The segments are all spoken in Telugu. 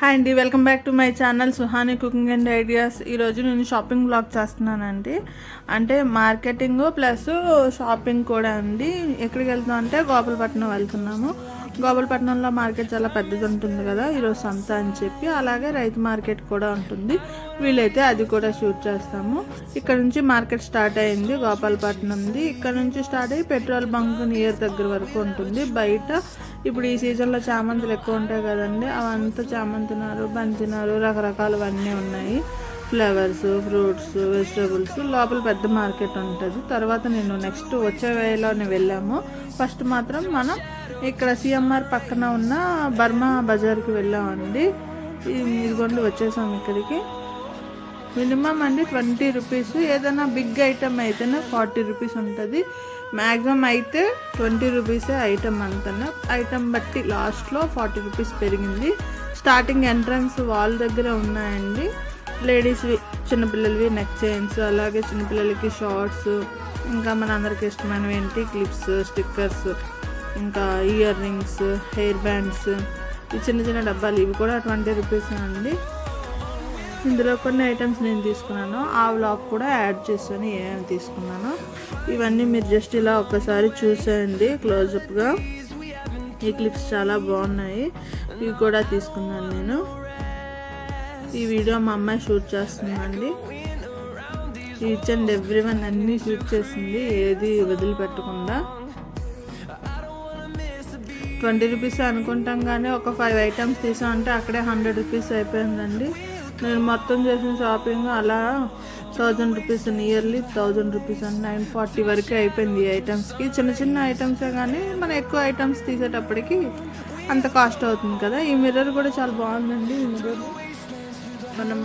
హాయ్ అండి, welcome back to my channel Suhani cooking and ideas. ఈరోజు నేను షాపింగ్ బ్లాగ్ చేస్తున్నానండి. అంటే మార్కెటింగ్ ప్లస్ షాపింగ్ కూడా అండి. ఎక్కడికి వెళ్తున్నాం అంటే గోపాలపట్నం వెళ్తున్నాము. గోపాలపట్నంలో మార్కెట్ చాలా పెద్దది ఉంటుంది కదా, ఈరోజు సంత అని చెప్పి. అలాగే రైతు మార్కెట్ కూడా ఉంటుంది, వీలైతే అది కూడా షూట్ చేస్తాము. ఇక్కడ నుంచి మార్కెట్ స్టార్ట్ అయింది గోపాలపట్నంది. ఇక్కడ నుంచి స్టార్ట్ అయ్యి పెట్రోల్ బంక్ నియర్ దగ్గర వరకు ఉంటుంది. బయట ఇప్పుడు ఈ సీజన్లో చామంతులు ఎక్కువ ఉంటాయి కదండి, అవంతా చామంతినారు, బంతినారు, రకరకాలవన్నీ ఉన్నాయి. Flowers, fruits, vegetables. లోపల పెద్ద మార్కెట్ ఉంటుంది. తర్వాత నేను నెక్స్ట్ వచ్చే వేలోనే వెళ్ళాము. ఫస్ట్ మాత్రం మనం ఇక్కడ సిఎంఆర్ పక్కన ఉన్న బర్మా బజార్కి వెళ్ళామండి. ఇదిగోండి వచ్చేసాం ఇక్కడికి. మినిమం అండి 20 రూపీస్. ఏదైనా బిగ్ ఐటమ్ అయితేనే 40 రూపీస్ ఉంటుంది. మ్యాక్సిమం అయితే 20 రూపీసే ఐటమ్ అంతా. ఐటమ్ బట్టి లాస్ట్లో 40 రూపీస్ పెరిగింది. స్టార్టింగ్ ఎంట్రన్స్ వాల్ దగ్గర ఉన్నాయండి లేడీస్వి, చిన్నపిల్లలవి నెక్ చైన్స్, అలాగే చిన్నపిల్లలకి షార్ట్స్, ఇంకా మన అందరికి ఇష్టమైనవి ఏంటి క్లిప్స్, స్టిక్కర్స్, ఇంకా ఇయర్ రింగ్స్, హెయిర్ బ్యాండ్స్, ఈ చిన్న చిన్న డబ్బాలు, ఇవి కూడా 20 రూపీస్ అండి. ఇందులో కొన్ని ఐటమ్స్ నేను తీసుకున్నాను, ఆ వ్లాగ్ కూడా యాడ్ చేశాను ఏమేమి తీసుకున్నాను. ఇవన్నీ మీరు జస్ట్ ఇలా ఒక్కసారి చూసేయండి క్లోజప్గా. ఈ క్లిప్స్ చాలా బాగున్నాయి, ఇవి కూడా తీసుకున్నాను నేను. ఈ వీడియో మా అమ్మాయి షూట్ చేస్తుందండి. ఈచ్ అండ్ ఎవ్రీ వన్ అన్నీ షూట్ చేసింది, ఏది వదిలిపెట్టకుండా. 20 రూపీస్ అనుకుంటాం కానీ ఒక 5 ఐటమ్స్ తీసామంటే అక్కడే 100 రూపీస్ అయిపోయిందండి. నేను మొత్తం చేసిన షాపింగ్ అలా 1000 రూపీస్, నియర్లీ 1000 రూపీస్ అండి. 940 వరకు అయిపోయింది ఈ ఐటమ్స్కి. చిన్న చిన్న ఐటమ్సే కానీ మనం ఎక్కువ ఐటమ్స్ తీసేటప్పటికి అంత కాస్ట్ అవుతుంది కదా. ఈ మిర్రర్ కూడా చాలా బాగుందండి. ఈ మిర్రర్ మనం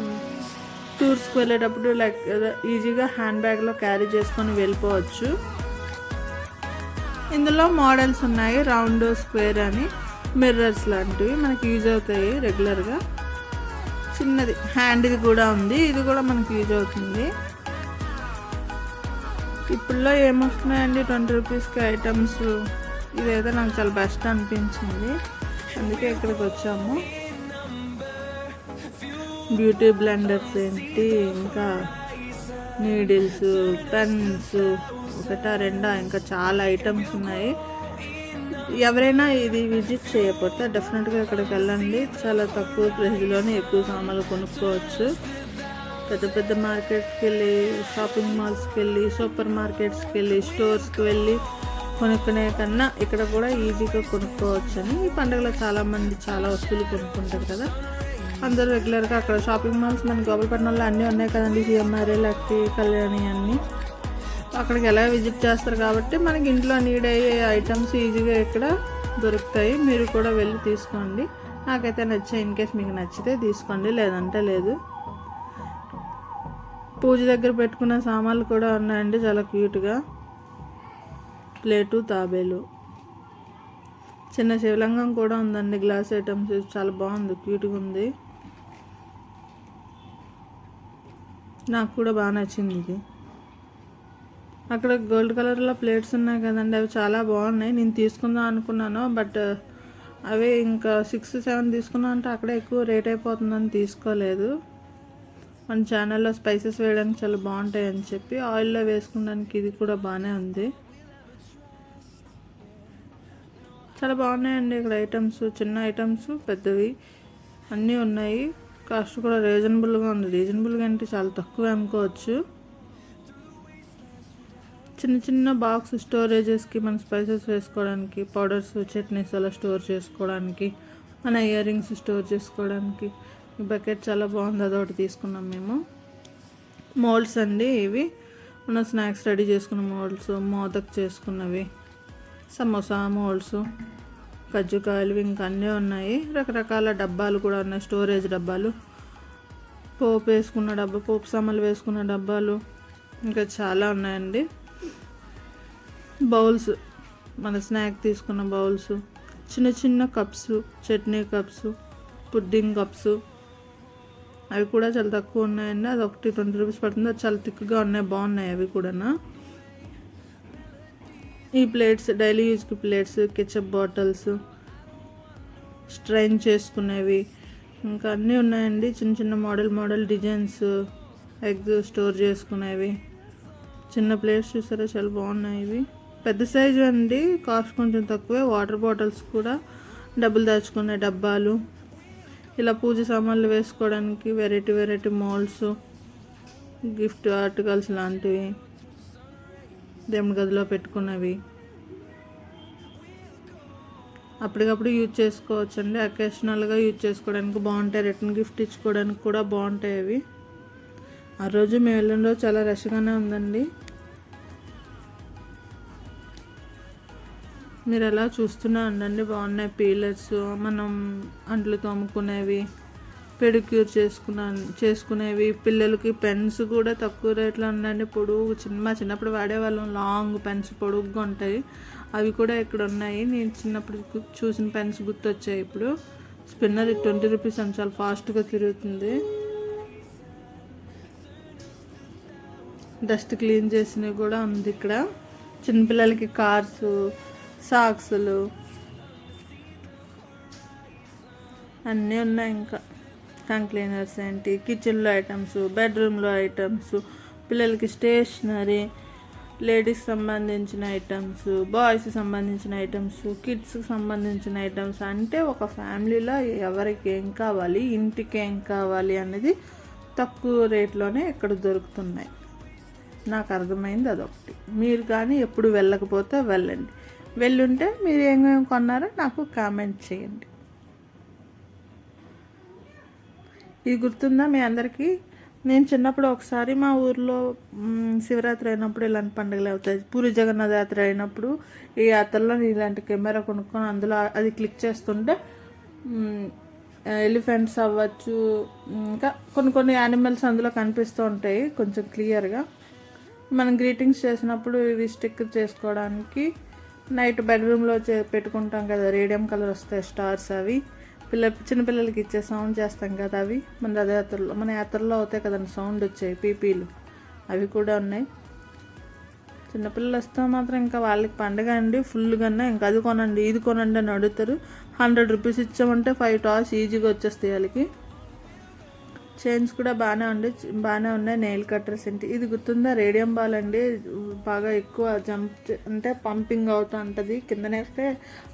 టూర్స్కి వెళ్ళేటప్పుడు లైక్ ఈజీగా హ్యాండ్ బ్యాగ్లో క్యారీ చేసుకొని వెళ్ళిపోవచ్చు. ఇందులో మోడల్స్ ఉన్నాయి, రౌండ్, స్క్వేర్ అని. మిర్రర్స్ లాంటివి మనకి యూజ్ అవుతాయి రెగ్యులర్గా. చిన్నది హ్యాండ్ది కూడా ఉంది, ఇది కూడా మనకి యూజ్ అవుతుంది. ఇప్పుడులో ఏమొస్తున్నాయండి 20 రూపీస్కి ఐటమ్స్. ఇదైతే నాకు చాలా బెస్ట్ అనిపించింది, అందుకే ఇక్కడికి వచ్చాము. బ్యూటీ బ్లెండర్స్ ఏంటి, ఇంకా నీడిల్స్, పెన్స్, ఒకటా రెండా, ఇంకా చాలా ఐటమ్స్ ఉన్నాయి. ఎవరైనా ఇది విజిట్ చేయకపోతే డెఫినెట్గా ఇక్కడికి వెళ్ళండి. చాలా తక్కువ ప్రైస్లోనే ఎక్కువ సామాన్లు కొనుక్కోవచ్చు. పెద్ద పెద్ద మార్కెట్కి వెళ్ళి, షాపింగ్ మాల్స్కి వెళ్ళి, సూపర్ మార్కెట్స్కి వెళ్ళి, స్టోర్స్కి వెళ్ళి కొనుక్కునే కన్నా ఇక్కడ కూడా ఈజీగా కొనుక్కోవచ్చు అని. ఈ పండుగలో చాలామంది చాలా వస్తువులు కొనుక్కుంటారు కదా, అందరూ రెగ్యులర్గా అక్కడ షాపింగ్ మాల్స్ మన గోపాలపట్నంలో అన్నీ ఉన్నాయి కదండి, సిఎంఆర్, లక్కీ, కళ్యాణి అన్నీ. అక్కడికి ఎలా విజిట్ చేస్తారు కాబట్టి మనకి ఇంట్లో నీడ్ అయ్యే ఐటమ్స్ ఈజీగా ఇక్కడ దొరుకుతాయి. మీరు కూడా వెళ్ళి తీసుకోండి. నాకైతే నచ్చాయి. ఇన్ కేస్ మీకు నచ్చితే తీసుకోండి, లేదంటే లేదు. పూజ దగ్గర పెట్టుకున్న సామాన్లు కూడా ఉన్నాయండి, చాలా క్యూట్గా. ప్లేటు, తాబేలు, చిన్న శివలింగం కూడా ఉందండి. గ్లాస్ ఐటమ్స్ చాలా బాగుంది, క్యూట్గా ఉంది. నాకు కూడా బాగా నచ్చింది ఇది. అక్కడ గోల్డ్ కలర్లో ప్లేట్స్ ఉన్నాయి కదండి, అవి చాలా బాగున్నాయి. నేను తీసుకుందాం అనుకున్నాను, బట్ అవి ఇంకా 6-7 తీసుకున్నా అంటే అక్కడే ఎక్కువ రేట్ అయిపోతుందని తీసుకోలేదు. మన ఛానల్లో స్పైసెస్ వేయడానికి చాలా బాగుంటాయి అని చెప్పి ఆయిల్లో వేసుకోవడానికి ఇది కూడా బాగానే ఉంది. చాలా బాగున్నాయండి ఇక్కడ ఐటమ్స్, చిన్న ఐటమ్స్, పెద్దవి అన్నీ ఉన్నాయి. కాస్ట్ కూడా రీజనబుల్గా ఉంది. రీజనబుల్గా అంటే చాలా తక్కువ అమ్ముకోవచ్చు. చిన్న చిన్న బాక్స్ స్టోరేజెస్కి, మన స్పైసెస్ వేసుకోవడానికి, పౌడర్స్, చట్నీస్ అలా స్టోర్ చేసుకోవడానికి, మన ఇయర్ రింగ్స్ స్టోర్ చేసుకోవడానికి. ఈ బకెట్ చాలా బాగుంది, అదొకటి తీసుకున్నాం మేము. మోల్డ్స్ అండి ఇవి, మన స్నాక్స్ రెడీ చేసుకున్న మోల్డ్స్, మోదక్ చేసుకున్నవి, సమోసా మోల్డ్స్, కజ్జికాయలు, ఇంకా అన్నీ ఉన్నాయి. రకరకాల డబ్బాలు కూడా ఉన్నాయి, స్టోరేజ్ డబ్బాలు, పోపు వేసుకున్న డబ్బా, పోపు సామాన్లు వేసుకున్న డబ్బాలు, ఇంకా చాలా ఉన్నాయండి. బౌల్స్, మన స్నాక్ తీసుకున్న బౌల్స్, చిన్న చిన్న cups, chutney cups, pudding cups, అవి కూడా చాలా తక్కువ ఉన్నాయండి. అది ఒకటి 20 రూపీస్ పడుతుంది. అది చాలా థిక్గా ఉన్నాయి, బాగున్నాయి అవి కూడా. ఈ ప్లేట్స్, డైలీ యూజ్కి ప్లేట్స్, కెచప్ బాటిల్స్, స్ట్రైన్ చేసుకునేవి, ఇంకా అన్నీ ఉన్నాయండి, చిన్న చిన్న మోడల్ డిజైన్స్, ఎగ్ స్టోర్ చేసుకునేవి, చిన్న ప్లేట్స్ చూసారా చాలా బాగున్నాయి. ఇవి పెద్ద సైజు అండి, కాస్ట్ కొంచెం తక్కువే. వాటర్ బాటిల్స్ కూడా, డబ్బులు దాచుకునే డబ్బాలు, ఇలా పూజ సామాన్లు వేసుకోవడానికి వెరైటీ మోల్డ్స్, గిఫ్ట్ ఆర్టికల్స్ లాంటివి, దేవుని గదిలో పెట్టుకున్నవి, అప్పటికప్పుడు యూజ్ చేసుకోవచ్చు అండి. అకేషనల్గా యూజ్ చేసుకోవడానికి బాగుంటాయి, రిటర్న్ గిఫ్ట్ ఇచ్చుకోవడానికి కూడా బాగుంటాయి అవి. ఆ రోజు మేము వెళ్ళిన రోజు చాలా రష్గానే ఉందండి. మీరు ఎలా చూస్తూనే ఉండండి, బాగున్నాయి. పీలర్స్, మనం అంట్లు తోముకునేవి, పెడిక్యూర్ చేసుకునేవి, పిల్లలకి పెన్స్ కూడా తక్కువ రేట్లో ఉన్నాయండి. పొడుగు చిన్నప్పుడు వాడేవాళ్ళం, లాంగ్ పెన్స్ పొడుగుగా ఉంటాయి, అవి కూడా ఇక్కడ ఉన్నాయి. నేను చిన్నప్పుడు చూసిన పెన్స్ గుర్తొచ్చాయి ఇప్పుడు. స్పిన్నర్ 20 రూపీస్ అని చాలా ఫాస్ట్గా తిరుగుతుంది. డస్ట్ క్లీన్ చేసినవి కూడా ఉంది ఇక్కడ. చిన్నపిల్లలకి కార్స్, సాక్సులు అన్నీ ఉన్నాయి. ఇంకా టంగ్ క్లీనర్స్ ఏంటి, కిచెన్లో ఐటమ్స్, బెడ్రూమ్లో ఐటమ్స్, పిల్లలకి స్టేషనరీ, లేడీస్ సంబంధించిన ఐటమ్స్, బాయ్స్కి సంబంధించిన ఐటమ్స్, కిడ్స్కి సంబంధించిన ఐటమ్స్. అంటే ఒక ఫ్యామిలీలో ఎవరికి ఏం కావాలి, ఇంటికి ఏం కావాలి అనేది తక్కువ రేట్లోనే ఇక్కడ దొరుకుతున్నాయి. నాకు అర్థమైంది అదొకటి. మీరు కానీ ఎప్పుడు వెళ్ళకపోతే వెళ్ళండి, వెళ్ళుంటే మీరు ఏమేమి కొన్నారో నాకు కామెంట్ చేయండి. ఇది గుర్తుందా మీ అందరికీ? నేను చిన్నప్పుడు ఒకసారి మా ఊర్లో శివరాత్రి అయినప్పుడు ఇలాంటి పండుగలు అవుతాయి. పూరి జగన్నాథ యాత్ర అయినప్పుడు ఈ యాత్రలో నేను ఇలాంటి కెమెరా కొనుక్కొని అందులో అది క్లిక్ చేస్తుంటే ఎలిఫెంట్స్ అవ్వచ్చు, ఇంకా కొన్ని యానిమల్స్ అందులో కనిపిస్తూ ఉంటాయి కొంచెం క్లియర్గా. మనం గ్రీటింగ్స్ చేసినప్పుడు ఇవి స్టిక్ చేసుకోవడానికి నైట్ బెడ్రూమ్లో పెట్టుకుంటాం కదా, రేడియం కలర్ వస్తాయి స్టార్స్. అవి చిన్నపిల్లలకి ఇచ్చే సౌండ్ చేస్తాం కదా, అవి మన యాత్రలో అవుతాయి కదండి, సౌండ్ వచ్చాయి పీపీలు, అవి కూడా ఉన్నాయి. చిన్నపిల్లలు వస్తే మాత్రం ఇంకా వాళ్ళకి పండుగ అండి ఫుల్గానే. ఇంకా అది కొనండి ఇది కొనండి అని అడుగుతారు. 100 రూపీస్ ఇచ్చామంటే 5 టాస్ ఈజీగా వచ్చేస్తాయి వాళ్ళకి. చైన్స్ కూడా బాగానే ఉన్నాయి. నెయిల్ కట్టర్స్ ఏంటి, ఇది గుర్తుందా? రేడియం బాల్ అండి, బాగా ఎక్కువ జంప్ అంటే పంపింగ్ అవుతూ ఉంటుంది, కిందనేస్తే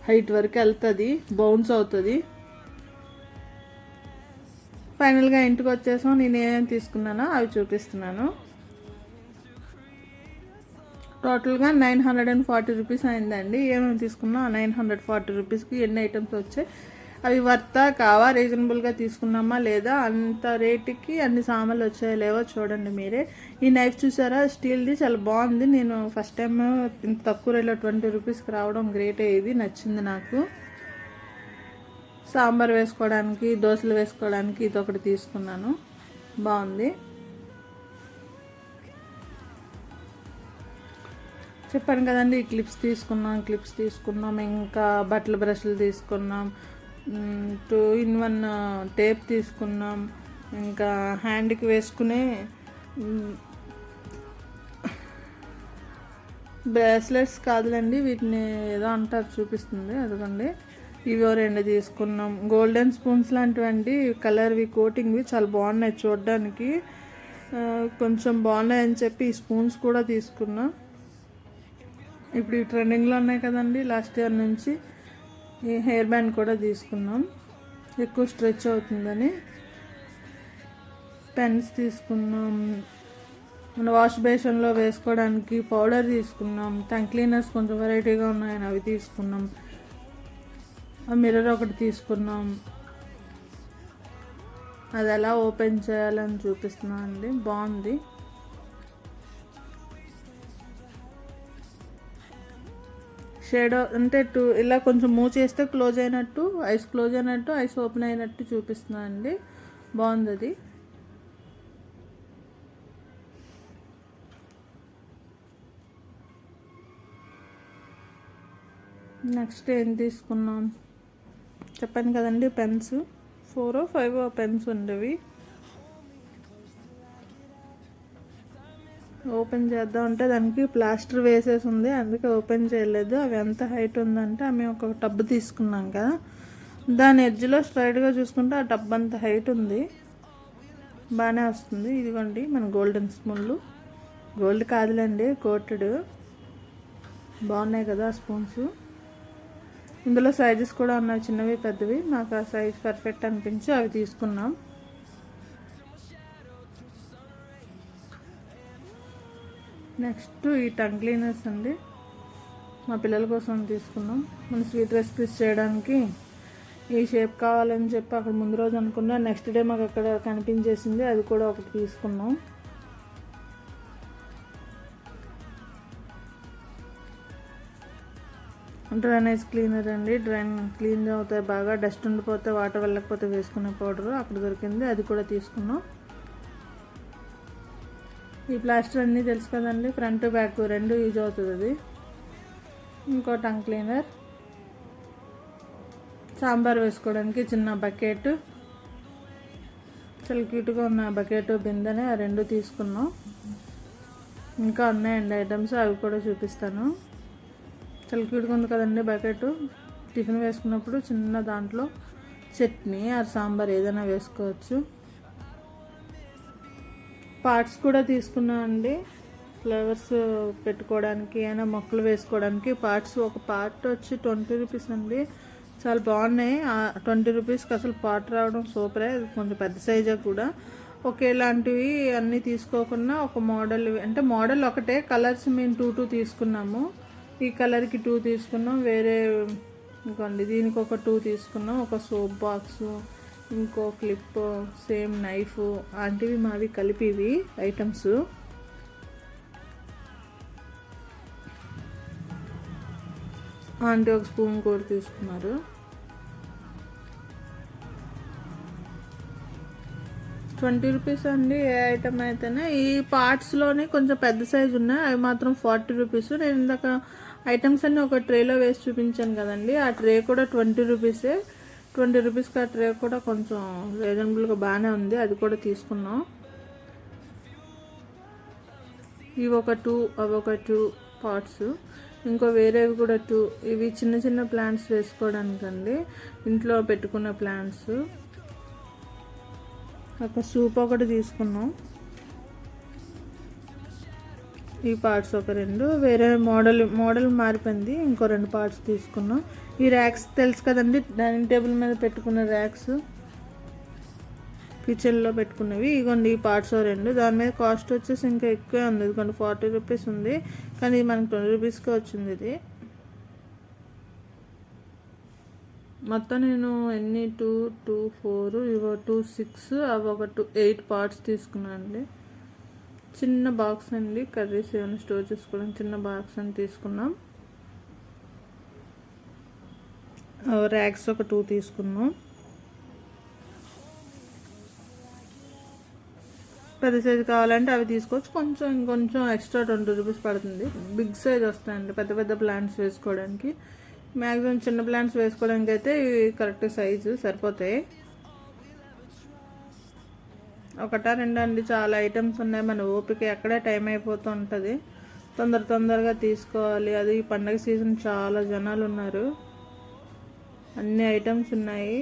హైట్ వరకు వెళ్తుంది, బౌన్స్ అవుతుంది. ఫైనల్గా ఇంటికి వచ్చేసాం. నేను ఏమేమి తీసుకున్నానో అవి చూపిస్తున్నాను. టోటల్గా 940 రూపీస్ అయిందండి. ఏమేమి తీసుకున్నా 940 రూపీస్కి ఎన్ని ఐటమ్స్ వచ్చాయి, అవి వర్తా కావా, రీజనబుల్గా తీసుకున్నామా లేదా, అంత రేటుకి అన్ని సామాన్లు వచ్చాయో లేవో చూడండి మీరే. ఈ నైఫ్ చూసారా, స్టీల్ది, చాలా బాగుంది. నేను ఫస్ట్ టైం ఇంత తక్కువ రేట్లో 20 రూపీస్కి రావడం గ్రేటే. ఇది నచ్చింది నాకు. సాంబార్ వేసుకోవడానికి, దోశలు వేసుకోవడానికి ఇదొకటి తీసుకున్నాను, బాగుంది. చెప్పాను కదండి, ఈ క్లిప్స్ తీసుకున్నాం, ఇంకా బట్టల బ్రష్లు తీసుకున్నాం, 2-in-1 టేప్ తీసుకున్నాం, ఇంకా హ్యాండ్కి వేసుకునే బ్రేస్లెట్స్ కాదులండి, వీటిని ఏదో అంటారు చూపిస్తుంది అదిగోండి, ఇవో 2 తీసుకున్నాం. గోల్డెన్ స్పూన్స్ లాంటివండి, కలర్వి, కోటింగ్వి చాలా బాగున్నాయి చూడడానికి, కొంచెం బాగున్నాయి అని చెప్పి ఈ స్పూన్స్ కూడా తీసుకున్నా. ఇప్పుడు ఈ ట్రెండింగ్లో ఉన్నాయి కదండి లాస్ట్ ఇయర్ నుంచి. ఈ హెయిర్ బ్యాండ్ కూడా తీసుకున్నాం, ఎక్కువ స్ట్రెచ్ అవుతుందని. పెన్స్ తీసుకున్నాం, మన వాష్ బేషన్లో వేసుకోవడానికి పౌడర్ తీసుకున్నాం. టంగ్ క్లీనర్స్ కొంచెం వెరైటీగా ఉన్నాయని అవి తీసుకున్నాం. మిర్రర్ ఒకటి తీసుకున్నాం, అది ఎలా ఓపెన్ చేయాలని చూపిస్తున్నాను అండి, బాగుంది. షేడో అంటే ఇలా కొంచెం మూవ్ చేస్తే క్లోజ్ అయినట్టు, ఐస్ క్లోజ్ అయినట్టు, ఐస్ ఓపెన్ అయినట్టు చూపిస్తున్నాను అండి, బాగుంది అది. నెక్స్ట్ ఏం తీసుకున్నాం చెప్పాను కదండి, పెన్స్ 4-5 పెన్స్ ఉండేవి. ఓపెన్ చేద్దాం అంటే దానికి ప్లాస్టర్ వేసేసి ఉంది, అందుకే ఓపెన్ చేయలేదు. అవి ఎంత హైట్ ఉందంటే ఆమె ఒక టబ్ తీసుకున్నాం కదా, దాని ఎడ్జ్లో స్ట్రైట్గా చూసుకుంటే ఆ టబ్ అంత హైట్ ఉంది, బాగానే వస్తుంది. ఇదిగోండి మన గోల్డెన్ స్పూన్లు, గోల్డ్ కాదులేండి కోటెడ్, బాగున్నాయి కదా స్పూన్స్. ఇందులో సైజెస్ కూడా ఉన్నాయి, చిన్నవి పెద్దవి. నాకు ఆ సైజ్ పర్ఫెక్ట్ అనిపించి అవి తీసుకున్నాం. నెక్స్ట్ ఈ టంగ్ క్లీనర్స్ అండి, మా పిల్లల కోసం తీసుకున్నాం. మన స్వీట్ రెసిపీస్ చేయడానికి ఈ షేప్ కావాలని చెప్పి అక్కడ ముందు రోజు అనుకున్నా, నెక్స్ట్ డే మాకు అక్కడ కనిపించేసింది, అది కూడా ఒకటి తీసుకున్నాం. డ్రైనేజ్ క్లీనర్ అండి, డ్రైన్ క్లీన్ అవుతాయి బాగా, డస్ట్ ఉండిపోతే వాటర్ వెళ్ళకపోతే వేసుకునే పౌడరు అక్కడ దొరికింది, అది కూడా తీసుకున్నాం. ఈ ప్లాస్టర్ అన్నీ తెలుసు కదండి, ఫ్రంట్ బ్యాక్ రెండు యూజ్ అవుతుంది అది. ఇంకో టంగ్ క్లీనర్, సాంబార్ వేసుకోవడానికి చిన్న బకెట్, చాలా క్యూట్గా ఉన్న బకెట్ బిందెనే, ఆ రెండు తీసుకున్నాం. ఇంకా ఉన్నాయండి ఐటమ్స్, అవి కూడా చూపిస్తాను. చాలా క్యూట్గా ఉంది కదండి బకెట్, టిఫిన్ వేసుకున్నప్పుడు చిన్న దాంట్లో చట్నీ ఆ సాంబార్ ఏదైనా వేసుకోవచ్చు. పార్ట్స్ కూడా తీసుకున్నాం అండి, ఫ్లవర్స్ పెట్టుకోవడానికి అయినా మొక్కలు వేసుకోవడానికి పార్ట్స్. ఒక పార్ట్ వచ్చి 20 రూపీస్ అండి, చాలా బాగున్నాయి. 20 రూపీస్కి అసలు పార్ట్ రావడం సూపరే, కొంచెం పెద్ద సైజే కూడా. ఒకేలాంటివి అన్నీ తీసుకోకుండా ఒక మోడల్, అంటే మోడల్ ఒకటే, కలర్స్ మేము 2 తీసుకున్నాము. ఈ కలర్కి 2 తీసుకున్నాం, వేరే ఇంకోండి దీనికి ఒక 2 తీసుకున్నాం. ఒక సోప్ బాక్సు, ఇంకో క్లిప్, సేమ్ నైఫ్, అలాంటివి మావి కలిపి ఇవి ఐటమ్స్. ఆంటీ ఒక స్పూన్ కూడా తీసుకున్నారు. 20 రూపీస్ అండి ఏ ఐటమ్ అయితేనే. ఈ పార్ట్స్లోనే కొంచెం పెద్ద సైజు ఉన్నాయి, అవి మాత్రం 40 రూపీస్. నేను ఇందాక ఐటమ్స్ అన్నీ ఒక ట్రేలో వేసి చూపించాను కదండి, ఆ ట్రే కూడా 20 రూపీసే. 20 రూపీస్కి ఆ ట్రే కూడా కొంచెం రీజనబుల్గా బాగానే ఉంది, అది కూడా తీసుకున్నాం. ఇవి ఒక 2, అవి ఒక 2 పార్ట్స్. ఇంకో వేరేవి కూడా 2. ఇవి చిన్న చిన్న ప్లాంట్స్ వేసుకోవడానికండి, ఇంట్లో పెట్టుకున్న ప్లాంట్స్. ఒక సూప్ ఒకటి తీసుకున్నాం. ఈ పార్ట్స్ ఒక 2, వేరే మోడల్ మారిపోయింది, ఇంకో 2 పార్ట్స్ తీసుకున్నాం. ఈ ర్యాక్స్ తెలుసు కదండి, డైనింగ్ టేబుల్ మీద పెట్టుకున్న ర్యాక్స్, కిచెన్లో పెట్టుకున్నవి. ఇగోండి ఈ పార్ట్స్ 2. దాని మీద కాస్ట్ వచ్చేసి ఇంకా ఎక్కువే ఉంది, ఎందుకంటే 40 రూపీస్ ఉంది, కానీ మనకు 20 రూపీస్కే వచ్చింది ఇది. మొత్తం నేను ఎన్ని 2, 2, 4, ఇవో 2, 6, అవి ఒక 2, 8 పార్ట్స్ తీసుకున్నాను అండి. చిన్న బాక్స్ అండి, కర్రీస్ ఏమైనా స్టోర్ చేసుకోవడానికి చిన్న బాక్స్ అని తీసుకున్నాం. ర్యాక్స్ ఒక 2 తీసుకున్నాం. పెద్ద సైజు కావాలంటే అవి తీసుకోవచ్చు, ఇంకొంచెం ఎక్స్ట్రా 20 రూపీస్ పడుతుంది. బిగ్ సైజ్ వస్తాయండి పెద్ద పెద్ద ప్లాంట్స్ వేసుకోవడానికి. మ్యాక్సిమం చిన్న ప్లాంట్స్ వేసుకోవడానికి అయితే ఇవి కరెక్ట్ సైజు సరిపోతాయి. ఒకటా రెండా అండి, చాలా ఐటమ్స్ ఉన్నాయి, మన ఓపిక ఎక్కడే టైం అయిపోతూ ఉంటుంది. తొందరగా తీసుకోవాలి, అది పండగ సీజన్, చాలా జనాలు ఉన్నారు, అన్ని ఐటమ్స్ ఉన్నాయి.